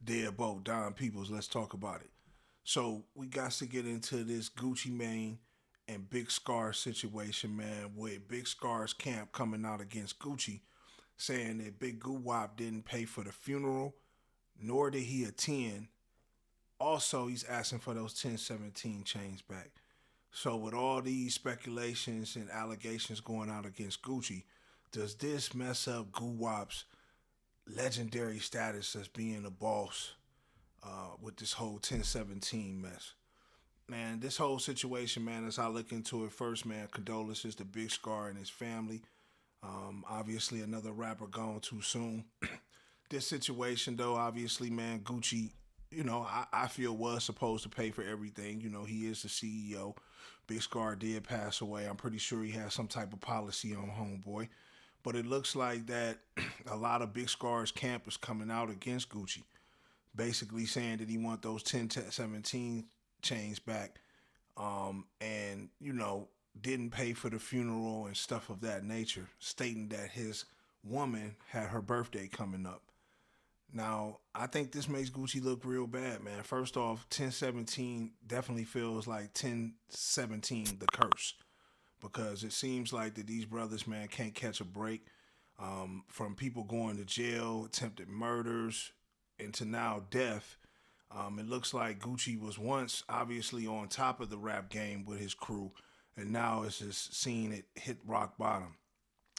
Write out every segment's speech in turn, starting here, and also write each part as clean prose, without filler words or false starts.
Deadbolt, Don Peoples. Let's talk about it. So we got to get into this Gucci Mane and Big Scar situation, man, with Big Scar's camp coming out against Gucci, saying that Big Guwap didn't pay for the funeral, nor did he attend. Also, he's asking for those 1017 chains back. So with all these speculations and allegations going out against Gucci, does this mess up Guwap's legendary status as being a boss with this whole 1017 mess? Man, this whole situation, man, as I look into it, first, man, condolences to Big Scar and his family. Obviously, another rapper gone too soon. This situation, though, obviously, man, Gucci, I feel was supposed to pay for everything. He is the CEO. Big Scar did pass away. I'm pretty sure he has some type of policy on Homeboy. But it looks like that a lot of Big Scar's camp is coming out against Gucci, basically saying that he want those 1017 chains back, and didn't pay for the funeral and stuff of that nature, stating that his woman had her birthday coming up. Now, I think this makes Gucci look real bad, man. First off, 1017 definitely feels like 1017 the curse, because it seems like that these brothers, man, can't catch a break, from people going to jail, attempted murders, into now death. It looks like Gucci was once obviously on top of the rap game with his crew, and now it's just seeing it hit rock bottom.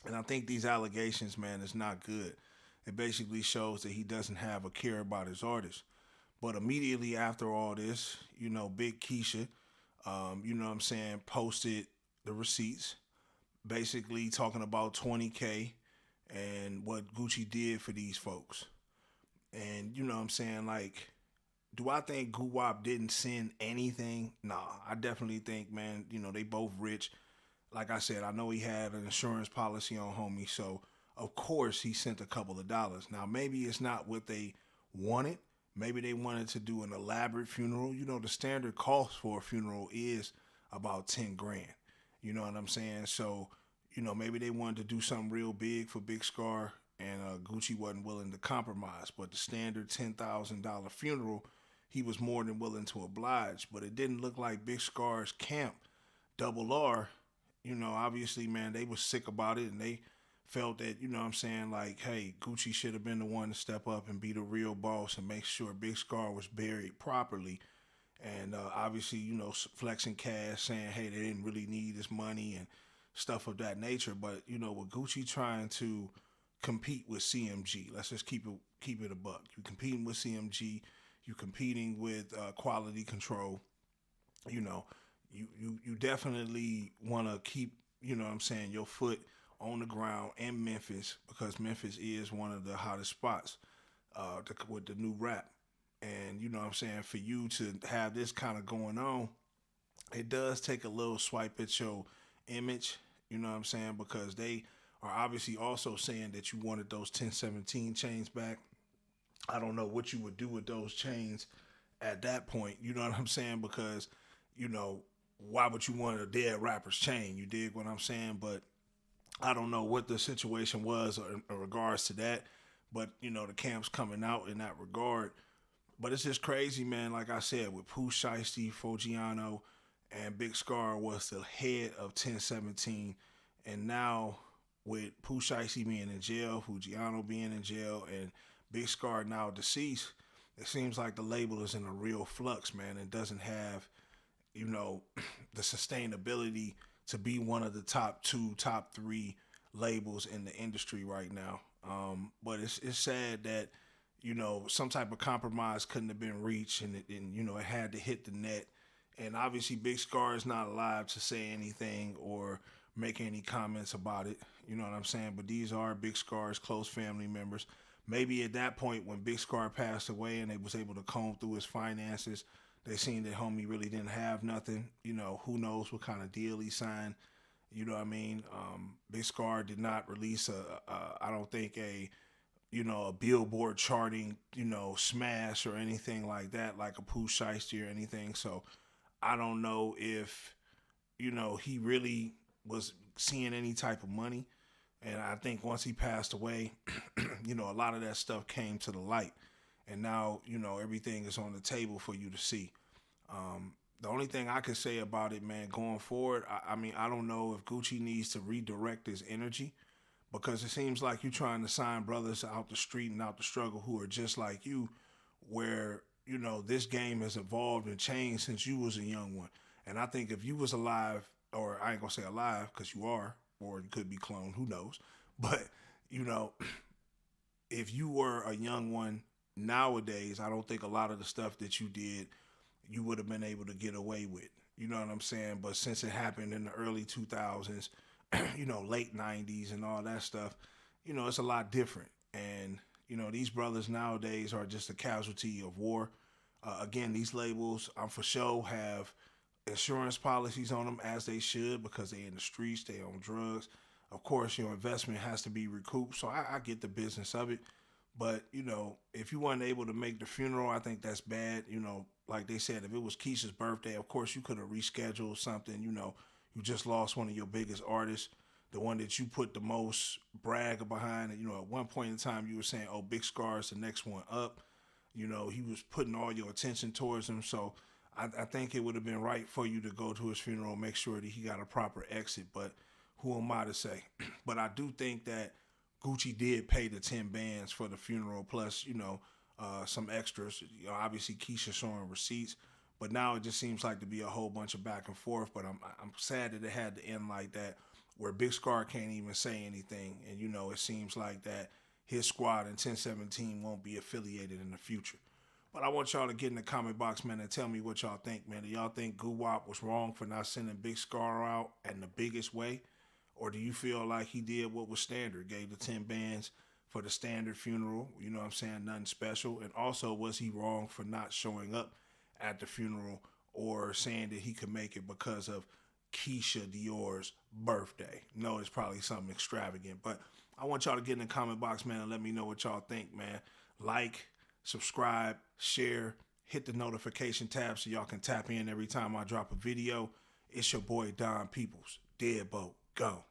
And I think these allegations, man, is not good. It basically shows that he doesn't have a care about his artists. But immediately after all this, Big Keisha, what I'm saying, posted the receipts, basically talking about 20K and what Gucci did for these folks. And what I'm saying, like, do I think Guwap didn't send anything? Nah, I definitely think, man, they both rich. Like I said, I know he had an insurance policy on homie, so of course he sent a couple of dollars. Now maybe it's not what they wanted. Maybe they wanted to do an elaborate funeral. The standard cost for a funeral is about 10 grand. You know what I'm saying? So, maybe they wanted to do something real big for Big Scar, and Gucci wasn't willing to compromise. But the standard $10,000 funeral, he was more than willing to oblige. But it didn't look like Big Scar's camp, Double R, obviously, man, they was sick about it, and they felt that, what I'm saying, like, hey, Gucci should have been the one to step up and be the real boss and make sure Big Scar was buried properly. And obviously, flexing cash, saying, hey, they didn't really need this money and stuff of that nature. But, with Gucci trying to compete with CMG, let's just keep it a buck. You're competing with CMG, you're competing with quality control. You know, you definitely want to keep, what I'm saying, your foot on the ground in Memphis, because Memphis is one of the hottest spots with the new rap. And what I'm saying, for you to have this kind of going on, it does take a little swipe at your image, what I'm saying, because they are obviously also saying that you wanted those 1017 chains back. I don't know what you would do with those chains at that point, you know what I'm saying, because, you know, why would you want a dead rapper's chain? You dig what I'm saying? But I don't know what the situation was in regards to that. But, the camp's coming out in that regard. But it's just crazy, man. Like I said, with Pooh Shiesty, Fogiano, and Big Scar was the head of 1017. And now with Pooh Shiesty being in jail, Fugiano being in jail, and Big Scar now deceased, it seems like the label is in a real flux, man. It doesn't have, the sustainability to be one of the top two, top three labels in the industry right now. But it's sad that some type of compromise couldn't have been reached, and it had to hit the net. And obviously, Big Scar is not alive to say anything or make any comments about it. You know what I'm saying? But these are Big Scar's close family members. Maybe at that point, when Big Scar passed away and they was able to comb through his finances, they seen that homie really didn't have nothing. Who knows what kind of deal he signed. You know what I mean? Big Scar did not release I don't think a Billboard charting, smash or anything like that, like a Pooh Shiesty or anything. So I don't know if, he really was seeing any type of money. And I think once he passed away, a lot of that stuff came to the light. and now everything is on the table for you to see. The only thing I can say about it, man, going forward, I mean, I don't know if Gucci needs to redirect his energy, because it seems like you're trying to sign brothers out the street and out the struggle who are just like you, where this game has evolved and changed since you was a young one. And I think if you was alive, or I ain't gonna say alive because you are, or you could be cloned, who knows? But you know, if you were a young one nowadays, I don't think a lot of the stuff that you did, you would have been able to get away with. You know what I'm saying? But since it happened in the early 2000s, late 90s and all that stuff, it's a lot different. And, these brothers nowadays are just a casualty of war. Again, these labels, I'm for sure, have insurance policies on them, as they should, because they in the streets, they on drugs. Of course, your investment has to be recouped. So I get the business of it. But, if you weren't able to make the funeral, I think that's bad. Like they said, if it was Keisha's birthday, of course you could have rescheduled something. You just lost one of your biggest artists, the one that you put the most brag behind. And, at one point in time, you were saying, oh, Big Scarr is the next one up. He was putting all your attention towards him. So I think it would have been right for you to go to his funeral and make sure that he got a proper exit. But who am I to say? But I do think that Gucci did pay the 10 bands for the funeral, plus, some extras. Obviously, Keisha showing receipts. But now it just seems like to be a whole bunch of back and forth. But I'm sad that it had to end like that, where Big Scarr can't even say anything. And, it seems like that his squad in 1017 won't be affiliated in the future. But I want y'all to get in the comment box, man, and tell me what y'all think, man. Do y'all think Guwop was wrong for not sending Big Scarr out in the biggest way? Or do you feel like he did what was standard, gave the 10 bands for the standard funeral, you know what I'm saying, nothing special? And also, was he wrong for not showing up at the funeral or saying that he could make it because of Keisha Dior's birthday? No, it's probably something extravagant. But I want y'all to get in the comment box, man, and let me know what y'all think, man. Like, subscribe, share, hit the notification tab so y'all can tap in every time I drop a video. It's your boy Don Peoples. Deadbolt. Go.